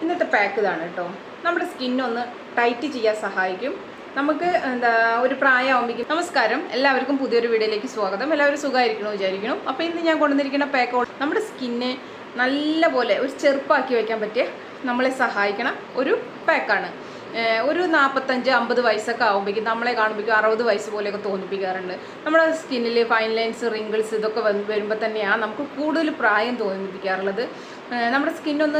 ഇന്നത്തെ പാക്ക് ഇതാണ് കേട്ടോ. നമ്മുടെ സ്കിന്നൊന്ന് ടൈറ്റ് ചെയ്യാൻ സഹായിക്കും. നമുക്ക് ഒരു പ്രായമാകുമ്പോഴേക്കും. നമസ്കാരം, എല്ലാവർക്കും പുതിയൊരു വീഡിയോയിലേക്ക് സ്വാഗതം. എല്ലാവരും സുഖമായിരിക്കണമെന്ന് വിചാരിക്കണം. അപ്പോൾ ഇന്ന് ഞാൻ കൊണ്ടുവന്നിരിക്കുന്ന പാക്ക് നമ്മുടെ സ്കിന്നെ നല്ലപോലെ ഒരു ചെറുപ്പാക്കി വയ്ക്കാൻ പറ്റിയ നമ്മളെ സഹായിക്കണ ഒരു പാക്കാണ്. ഒരു 45-50 വയസ്സൊക്കെ ആകുമ്പോഴേക്കും നമ്മളെ കാണുമ്പോഴേക്കും 60 വയസ്സ് പോലെയൊക്കെ തോന്നിപ്പിക്കാറുണ്ട്. നമ്മുടെ സ്കിന്നിൽ ഫൈൻ ലൈൻസ്, റിങ്കിൾസ് ഇതൊക്കെ വരുമ്പോൾ തന്നെയാണ് നമുക്ക് കൂടുതൽ പ്രായം തോന്നിപ്പിക്കാറുള്ളത്. നമ്മുടെ സ്കിന്നൊന്ന്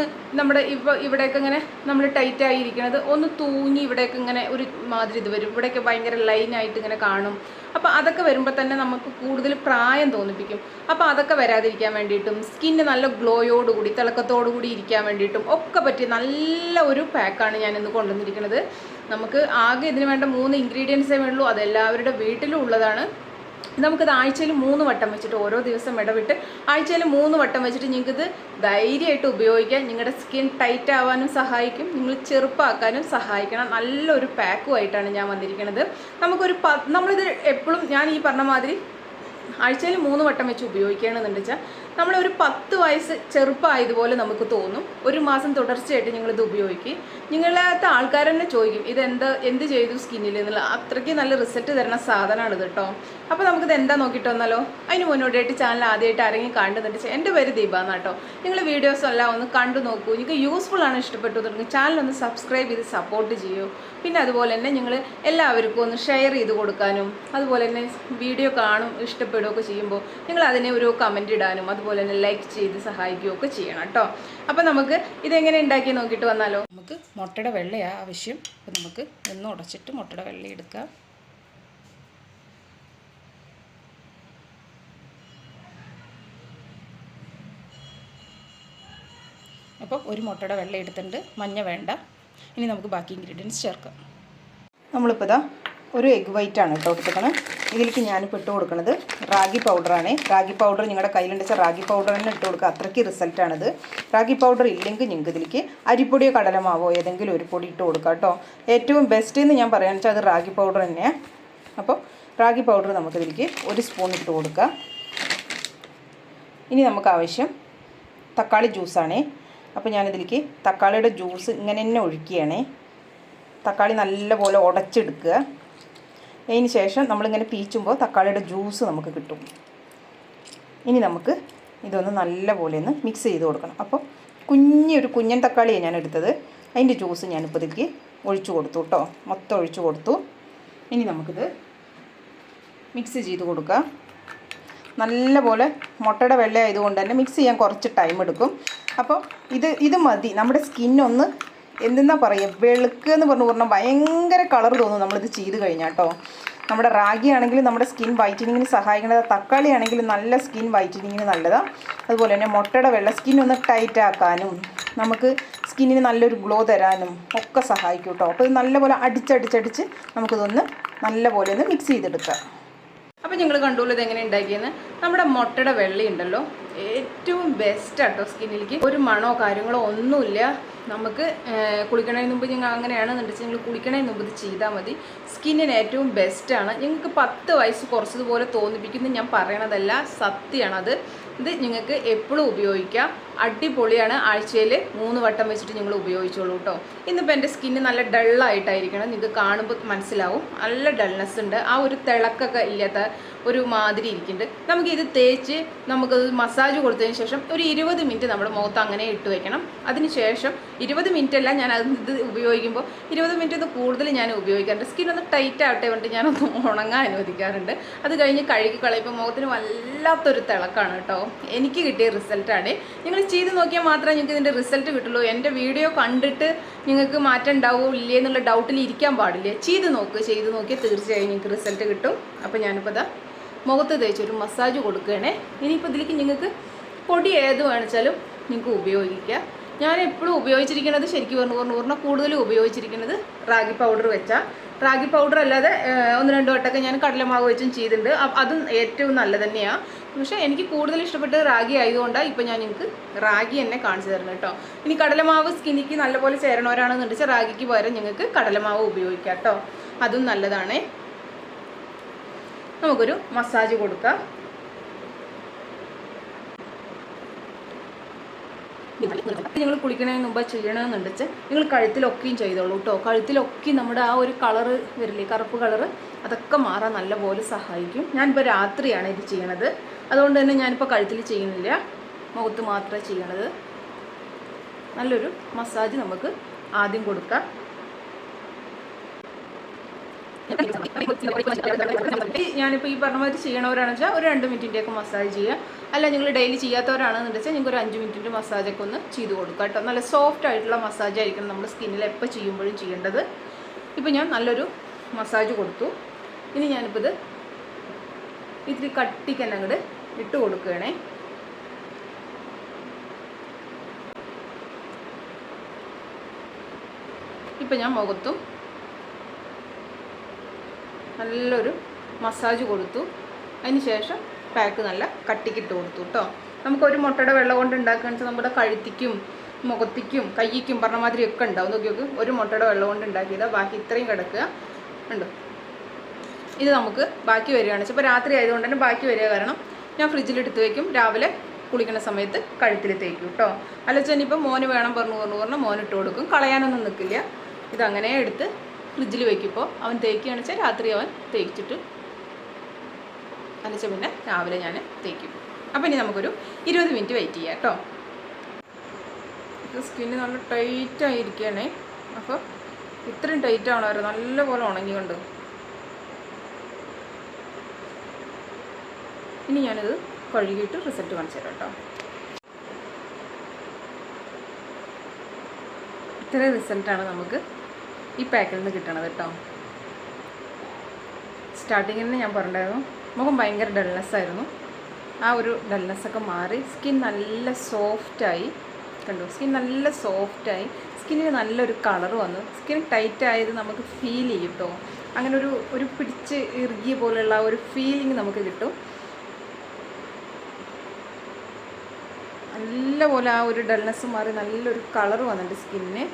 ഇവിടെയൊക്കെ ഇങ്ങനെ നമ്മൾ ടൈറ്റായിരിക്കുന്നത് ഒന്ന് തൂങ്ങി ഇവിടെയൊക്കെ ഇങ്ങനെ ഒരു മാതിരി ഇത് വരും. ഇവിടെയൊക്കെ ഭയങ്കര ലൈനായിട്ട് ഇങ്ങനെ കാണും. അപ്പോൾ അതൊക്കെ വരുമ്പോൾ തന്നെ നമുക്ക് കൂടുതൽ പ്രായം തോന്നിപ്പിക്കും. അപ്പോൾ അതൊക്കെ വരാതിരിക്കാൻ വേണ്ടിയിട്ടും സ്കിന്ന് നല്ല ഗ്ലോയോടുകൂടി തിളക്കത്തോടുകൂടി ഇരിക്കാൻ വേണ്ടിയിട്ടും ഒക്കെ പറ്റിയ നല്ല ഒരു പാക്കാണ് ഞാനിന്ന് കൊണ്ടുവന്നിരിക്കുന്നത്. നമുക്ക് ആകെ ഇതിന് വേണ്ട 3 ഇൻഗ്രീഡിയൻസേ വേണ്ടൂ. അതെല്ലാവരുടെ വീട്ടിലും ഉള്ളതാണ്. നമുക്കിത് ആഴ്ചയിൽ 3 വട്ടം വെച്ചിട്ട്, ഓരോ ദിവസം ഇടവിട്ട് ആഴ്ചയിൽ 3 വട്ടം വെച്ചിട്ട് നിങ്ങൾക്കിത് ധൈര്യമായിട്ട് ഉപയോഗിക്കാം. നിങ്ങളുടെ സ്കിൻ ടൈറ്റ് ആവാനും സഹായിക്കും, നിങ്ങൾ ചെറുപ്പാക്കാനും സഹായിക്കണം. നല്ലൊരു പാക്കുമായിട്ടാണ് ഞാൻ വന്നിരിക്കുന്നത്. നമ്മളിത് എപ്പോഴും ഞാൻ ഈ പറഞ്ഞ മാതിരി ആഴ്ചയിൽ 3 വട്ടം വെച്ച് ഉപയോഗിക്കുകയാണെന്നുണ്ട് വെച്ചാൽ നമ്മളൊരു 10 വയസ്സ് ചെറുപ്പമായതുപോലെ നമുക്ക് തോന്നും. ഒരു മാസം തുടർച്ചയായിട്ട് നിങ്ങളിത് ഉപയോഗിക്കും. നിങ്ങളത്തെ ആൾക്കാർ തന്നെ ചോദിക്കും എന്ത് ചെയ്തു സ്കിന്നിൽ എന്നുള്ള. അത്രയ്ക്ക് നല്ല റിസൾട്ട് തരുന്ന സാധനമാണിത് കേട്ടോ. അപ്പോൾ നമുക്കിത് എന്താ നോക്കിയിട്ട് വന്നാലോ. അതിന് മുന്നോട്ടായിട്ട് ചാനൽ ആദ്യമായിട്ട് ആരെങ്കിലും കണ്ടുന്നുണ്ട് വെച്ചാൽ എൻ്റെ പേര് ദീപ എന്നാട്ടോ. നിങ്ങൾ വീഡിയോസ് എല്ലാം ഒന്ന് കണ്ടു നോക്കൂ. നിങ്ങൾക്ക് യൂസ്ഫുൾ ആണ്, ഇഷ്ടപ്പെട്ടു തുടങ്ങി ചാനലൊന്ന് സബ്സ്ക്രൈബ് ചെയ്ത് സപ്പോർട്ട് ചെയ്യൂ. പിന്നെ അതുപോലെ തന്നെ നിങ്ങൾ എല്ലാവർക്കും ഒന്ന് ഷെയർ ചെയ്ത് കൊടുക്കാനും, അതുപോലെ തന്നെ വീഡിയോ കാണും ഇഷ്ടപ്പെടുകയൊക്കെ ചെയ്യുമ്പോൾ നിങ്ങൾ അതിനെ ഒരു കമൻറ്റ് ഇടാനും, അതുപോലെ തന്നെ ലൈക്ക് ചെയ്ത് സഹായിക്കുകയൊക്കെ ചെയ്യണം കേട്ടോ. അപ്പോൾ നമുക്ക് ഇതെങ്ങനെ ഉണ്ടാക്കി നോക്കിയിട്ട് വന്നാലോ. നമുക്ക് മുട്ടയുടെ വെള്ളയാണ് ആവശ്യം. അപ്പോൾ നമുക്ക് ഒന്ന് ഉടച്ചിട്ട് മുട്ടയുടെ വെള്ള എടുക്കാം. അപ്പോൾ ഒരു മുട്ടയുടെ വെള്ള എടുത്തിട്ടുണ്ട്, മഞ്ഞ വേണ്ട. ഇനി നമുക്ക് ബാക്കി ഇൻഗ്രീഡിയൻസ് ചേർക്കാം. നമ്മളിപ്പോൾ ഇതാ ഒരു എഗ് വൈറ്റാണ് കേട്ടോ എടുത്തേക്കണം. ഇതിലേക്ക് ഞാനിപ്പോൾ ഇട്ട് കൊടുക്കുന്നത് റാഗി പൗഡറാണ്. റാഗി പൗഡർ നിങ്ങളുടെ കയ്യിലുണ്ടെച്ചാൽ റാഗി പൗഡർ തന്നെ ഇട്ട് കൊടുക്കുക. അത്രയ്ക്ക് റിസൾട്ടാണിത്. റാഗി പൗഡർ ഇല്ലെങ്കിൽ നിങ്ങൾക്ക് ഇതിലേക്ക് അരിപ്പൊടിയോ കടലമാവോ ഏതെങ്കിലും ഒരു പൊടി ഇട്ട് കൊടുക്കുക കേട്ടോ. ഏറ്റവും ബെസ്റ്റ് എന്ന് ഞാൻ പറയാന്ന് വെച്ചാൽ അത് റാഗി പൗഡർ തന്നെയാണ്. അപ്പോൾ റാഗി പൗഡർ നമുക്കിതിലേക്ക് 1 സ്പൂൺ ഇട്ട് കൊടുക്കുക. ഇനി നമുക്ക് ആവശ്യം തക്കാളി ജ്യൂസാണേ. അപ്പോൾ ഞാനിതിലേക്ക് തക്കാളിയുടെ ജ്യൂസ് ഇങ്ങനെ തന്നെ ഒഴിക്കുകയാണേ. തക്കാളി നല്ലപോലെ ഉടച്ചെടുക്കുക. അതിന് ശേഷം നമ്മളിങ്ങനെ പീച്ചുമ്പോൾ തക്കാളിയുടെ ജ്യൂസ് നമുക്ക് കിട്ടും. ഇനി നമുക്ക് ഇതൊന്ന് നല്ലപോലെ ഒന്ന് മിക്സ് ചെയ്ത് കൊടുക്കണം. അപ്പോൾ ഒരു കുഞ്ഞൻ തക്കാളിയാണ് ഞാൻ എടുത്തത്. അതിൻ്റെ ജ്യൂസ് ഞാനിപ്പോൾ ഇതിലേക്ക് ഒഴിച്ചു കൊടുത്തു കേട്ടോ. മൊത്തം ഒഴിച്ചു കൊടുത്തു. ഇനി നമുക്കിത് മിക്സ് ചെയ്ത് കൊടുക്കുക. നല്ലപോലെ മുട്ടയുടെ വെള്ള ആയതുകൊണ്ട് തന്നെ മിക്സ് ചെയ്യാൻ കുറച്ച് ടൈം എടുക്കും. അപ്പോൾ ഇത് മതി. നമ്മുടെ സ്കിന്നൊന്ന് എന്തെന്നാ പറയുക, വെളുക്കുക എന്ന് പറഞ്ഞാൽ ഭയങ്കര കളർ തോന്നും നമ്മളിത് ചെയ്ത് കഴിഞ്ഞാൽ കേട്ടോ. നമ്മുടെ റാഗി ആണെങ്കിലും നമ്മുടെ സ്കിൻ വൈറ്റനിങ്ങിന് സഹായിക്കുന്നത്, തക്കാളി ആണെങ്കിലും നല്ല സ്കിൻ വൈറ്റനിങ്ങിന് നല്ലതാണ്. അതുപോലെ തന്നെ മുട്ടയുടെ വെള്ള സ്കിന്നൊന്ന് ടൈറ്റ് ആക്കാനും നമുക്ക് സ്കിന്നിന് നല്ലൊരു ഗ്ലോ തരാനും ഒക്കെ സഹായിക്കും കേട്ടോ. അപ്പോൾ ഇത് നല്ലപോലെ അടിച്ചടിച്ചടിച്ച് നമുക്കിതൊന്ന് നല്ലപോലെ ഒന്ന് മിക്സ് ചെയ്തെടുക്കാം. അപ്പോൾ നിങ്ങൾ കണ്ടോളൂ ഇതെങ്ങനെ ഉണ്ടാക്കിയെന്ന്. നമ്മുടെ മുട്ടയുടെ വെള്ളയുണ്ടല്ലോ ഏറ്റവും ബെസ്റ്റാട്ടോ സ്കിന്നിലേക്ക്. ഒരു മണോ കാര്യങ്ങളോ ഒന്നുമില്ല. നമുക്ക് കുളിക്കണതിന് മുമ്പ് നിങ്ങൾ അങ്ങനെയാണെന്നുണ്ടെങ്കിൽ നിങ്ങൾ കുളിക്കണതിന് മുമ്പ് ഇത് ചെയ്താൽ മതി. സ്കിന്നിന് ഏറ്റവും ബെസ്റ്റാണ്. നിങ്ങൾക്ക് 10 വയസ്സ് കുറച്ചതുപോലെ തോന്നിപ്പിക്കുന്നത് ഞാൻ പറയണതല്ല, സത്യമാണത്. ഇത് നിങ്ങൾക്ക് എപ്പോഴും ഉപയോഗിക്കാം. അടിപൊളിയാണ്. ആഴ്ചയിൽ 3 വട്ടം വെച്ചിട്ട് നിങ്ങൾ ഉപയോഗിച്ചോളൂ കേട്ടോ. ഇന്നിപ്പോൾ എൻ്റെ സ്കിന്ന് നല്ല ഡള്ളായിട്ടായിരിക്കണം. നിങ്ങൾക്ക് കാണുമ്പോൾ മനസ്സിലാവും നല്ല ഡൾനെസ് ഉണ്ട്. ആ ഒരു തിളക്കൊക്കെ ഇല്ലാത്ത ഒരു മാതിരി ഇരിക്കുന്നുണ്ട്. നമുക്കിത് തേച്ച് നമുക്കത് മസാജ് കൊടുത്തതിന് ശേഷം ഒരു 20 മിനിറ്റ് നമ്മുടെ മുഖത്ത് അങ്ങനെ ഇട്ട് വയ്ക്കണം. അതിന് ശേഷം 20 മിനിറ്റ് അല്ല, ഞാൻ ഇത് ഉപയോഗിക്കുമ്പോൾ 20 മിനിറ്റ് കൂടുതൽ ഞാൻ ഉപയോഗിക്കാറുണ്ട്. സ്കിന്നൊന്ന് ടൈറ്റ് ആവട്ടെ വേണ്ടി ഞാനൊന്ന് ഉണങ്ങാൻ അനുവദിക്കാറുണ്ട്. അത് കഴിഞ്ഞ് കഴുകി കളയുമ്പോൾ മുഖത്തിന് വല്ലാത്തൊരു തിളക്കാണ് കേട്ടോ. എനിക്ക് കിട്ടിയ റിസൾട്ടാണ്. നിങ്ങൾ ചെയ്ത് നോക്കിയാൽ മാത്രമേ നിങ്ങൾക്ക് ഇതിൻ്റെ റിസൾട്ട് കിട്ടുള്ളൂ. എൻ്റെ വീഡിയോ കണ്ടിട്ട് നിങ്ങൾക്ക് മാറ്റം ഉണ്ടാവുമോ ഇല്ലേ എന്നുള്ള ഡൗട്ടിൽ ഇരിക്കാൻ പാടില്ല. ചെയ്ത് നോക്കിയാൽ തീർച്ചയായും നിങ്ങൾക്ക് റിസൾട്ട് കിട്ടും. അപ്പോൾ ഞാനിപ്പോൾ ഇതാ മുഖത്ത് തേച്ചൊരു മസാജ് കൊടുക്കുകയാണേ. ഇനിയിപ്പോൾ ഇതിലേക്ക് നിങ്ങൾക്ക് പൊടി ഏത് വേണിച്ചാലും നിങ്ങൾക്ക് ഉപയോഗിക്കാം. ഞാൻ എപ്പോഴും ഉപയോഗിച്ചിരിക്കുന്നത് ശരിക്കും പറഞ്ഞാൽ കൂടുതലും ഉപയോഗിച്ചിരിക്കുന്നത് റാഗി പൗഡർ വെച്ചാൽ. റാഗി പൗഡർ അല്ലാതെ 1-2 വട്ടമൊക്കെ ഞാൻ കടലമാവ് വെച്ചും ചെയ്തിട്ടുണ്ട്. അതും ഏറ്റവും നല്ല തന്നെയാണ്. പക്ഷേ എനിക്ക് കൂടുതൽ ഇഷ്ടപ്പെട്ടത് റാഗി ആയതുകൊണ്ടാണ് ഇപ്പോൾ ഞാൻ നിങ്ങൾക്ക് റാഗി തന്നെ കാണിച്ചു തരുന്നത് കേട്ടോ. ഇനി കടലമാവ് സ്കിന്നിക്ക് നല്ലപോലെ ചേരണവരാണെന്നുണ്ടെങ്കിൽ റാഗിക്ക് പകരം നിങ്ങൾക്ക് കടലമാവ് ഉപയോഗിക്കാം കേട്ടോ. അതും നല്ലതാണേ. നമുക്കൊരു മസാജ് കൊടുക്കാം. നിങ്ങൾ കുളിക്കണതിന് മുമ്പ് ചെയ്യണമെന്നുണ്ട് വെച്ചാൽ നിങ്ങൾ കഴുത്തിലൊക്കെയും ചെയ്തോളൂ കേട്ടോ. കഴുത്തിലൊക്കെ നമ്മുടെ ആ ഒരു കളറ് വരില്ലേ, കറുപ്പ് കളറ്, അതൊക്കെ മാറാൻ നല്ലപോലെ സഹായിക്കും. ഞാനിപ്പോൾ രാത്രിയാണ് ഇത് ചെയ്യണത്, അതുകൊണ്ട് തന്നെ ഞാനിപ്പോൾ കഴുത്തിൽ ചെയ്യുന്നില്ല, മുഖത്ത് മാത്രമേ ചെയ്യണത്. നല്ലൊരു മസാജ് നമുക്ക് ആദ്യം കൊടുക്കാം. ഞാനിപ്പോൾ ഈ പറഞ്ഞ മാതിരി ചെയ്യണവരാണെന്ന് വെച്ചാൽ ഒരു 2 മിനിറ്റിൻ്റെയൊക്കെ മസാജ് ചെയ്യുക. അല്ല നിങ്ങൾ ഡെയിലി ചെയ്യാത്തവരാണെന്ന് വെച്ചാൽ നിങ്ങൾക്ക് ഒരു 5 മിനിറ്റിൻ്റെ മസാജൊക്കെ ഒന്ന് ചെയ്ത് കൊടുക്കുക കേട്ടോ. നല്ല സോഫ്റ്റ് ആയിട്ടുള്ള മസാജ് ആയിരിക്കണം നമ്മൾ സ്കിന്നിൽ എപ്പോൾ ചെയ്യുമ്പോഴും ചെയ്യേണ്ടത്. ഇപ്പോൾ ഞാൻ നല്ലൊരു മസാജ് കൊടുത്തു. ഇനി ഞാനിപ്പോൾ ഇത് ഇത്തിരി കട്ടിക്ക് തന്നെ അങ്ങോട്ട് ഇട്ട് കൊടുക്കുകയാണേ. ഇപ്പം ഞാൻ മുഖത്തും നല്ലൊരു മസാജ് കൊടുത്തു. അതിന് ശേഷം പാക്ക് നല്ല കട്ടിക്കിട്ട് കൊടുത്തു കേട്ടോ. നമുക്കൊരു മുട്ടയുടെ വെള്ളം കൊണ്ട് ഉണ്ടാക്കുകയെന്ന് വെച്ചാൽ നമ്മുടെ കഴുത്തിക്കും മുഖത്തിക്കും കയ്യിക്കും പറഞ്ഞ മാതിരി ഒക്കെ ഉണ്ടാവും. നോക്കി ഒരു മുട്ടയുടെ വെള്ളം കൊണ്ട് ഉണ്ടാക്കിയതാണ്, ബാക്കി ഇത്രയും കിടക്കുക ഉണ്ട്. ഇത് നമുക്ക് ബാക്കി വരികയാണ് വെച്ചാൽ ഇപ്പോൾ രാത്രി ആയതുകൊണ്ട് തന്നെ ബാക്കി വരിക കാരണം ഞാൻ ഫ്രിഡ്ജിലെടുത്ത് വയ്ക്കും. രാവിലെ കുളിക്കുന്ന സമയത്ത് കഴുത്തിൽ തേക്കും കേട്ടോ. അല്ലച്ചാൽ ഇപ്പം മോന് വേണം പറഞ്ഞു മോനിട്ട് കൊടുക്കും, കളയാനൊന്നും നിൽക്കില്ല. ഇതങ്ങനെ എടുത്ത് ഫ്രിഡ്ജിൽ വയ്ക്കുമ്പോൾ അവൻ തേക്കുകയാണെന്ന് വെച്ചാൽ രാത്രി അവൻ തേച്ചിട്ട് അല്ലച്ച പിന്നെ രാവിലെ ഞാൻ തേക്കും. അപ്പോൾ ഇനി നമുക്കൊരു 20 മിനിറ്റ് വെയിറ്റ് ചെയ്യാം കേട്ടോ. ഇത് സ്കിന്ന് നല്ല ടൈറ്റായിരിക്കുകയാണേ. അപ്പോൾ ഇത്രയും ടൈറ്റ് ആവണമായിരുന്നു, നല്ലപോലെ ഉണങ്ങിക്കൊണ്ട്. ഇനി ഞാനിത് കഴുകിയിട്ട് റിസൾട്ട് കാണിച്ചു തരാം കേട്ടോ. ഇത്രയും റിസൾട്ടാണ് നമുക്ക് ഈ പാക്കിൽ നിന്ന് കിട്ടണത് കേട്ടോ. സ്റ്റാർട്ടിങ്ങിൽ ഞാൻ പറഞ്ഞിട്ടുണ്ടായിരുന്നു മുഖം ഭയങ്കര ഡൾനെസ്സായിരുന്നു. ആ ഒരു ഡൾനെസ്സൊക്കെ മാറി സ്കിൻ നല്ല സോഫ്റ്റായി കണ്ടു. സ്കിൻ നല്ല സോഫ്റ്റായി, സ്കിന്നിന് നല്ലൊരു കളർ വന്നു. സ്കിൻ ടൈറ്റായത് നമുക്ക് ഫീൽ ചെയ്യും കേട്ടോ. അങ്ങനെ ഒരു പിടിച്ച് ഇറുകിയ പോലെയുള്ള ഒരു ഫീലിംഗ് നമുക്ക് കിട്ടും. നല്ലപോലെ ആ ഒരു ഡൾനെസ് മാറി നല്ലൊരു കളർ വന്നിട്ടുണ്ട് സ്കിന്നിന്.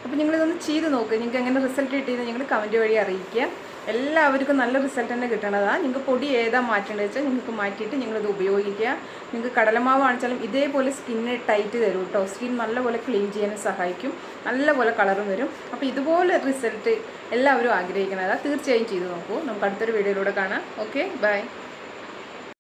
അപ്പോൾ നിങ്ങളിതൊന്ന് ചെയ്ത് നോക്കുക. നിങ്ങൾക്ക് എങ്ങനെ റിസൾട്ട് കിട്ടിയെന്ന് നിങ്ങൾ കമൻറ്റ് വഴി അറിയിക്കുക. എല്ലാവർക്കും നല്ല റിസൾട്ട് തന്നെ കിട്ടണതാണ്. നിങ്ങൾക്ക് പൊടി ഏതാ മാറ്റേണ്ടത് വെച്ചാൽ നിങ്ങൾക്ക് മാറ്റിയിട്ട് നിങ്ങളിത് ഉപയോഗിക്കുക. നിങ്ങൾക്ക് കടലമാവ് കാണിച്ചാലും ഇതേപോലെ സ്കിന്ന് ടൈറ്റ് തരും കേട്ടോ. സ്കിൻ നല്ലപോലെ ക്ലീൻ ചെയ്യാനും സഹായിക്കും, നല്ലപോലെ കളറും വരും. അപ്പോൾ ഇതുപോലെ റിസൾട്ട് എല്ലാവരും ആഗ്രഹിക്കുന്നതാണ്. തീർച്ചയായും ചെയ്ത് നോക്കൂ. നമുക്ക് അടുത്തൊരു വീഡിയോയിലൂടെ കാണാം. Okay, by.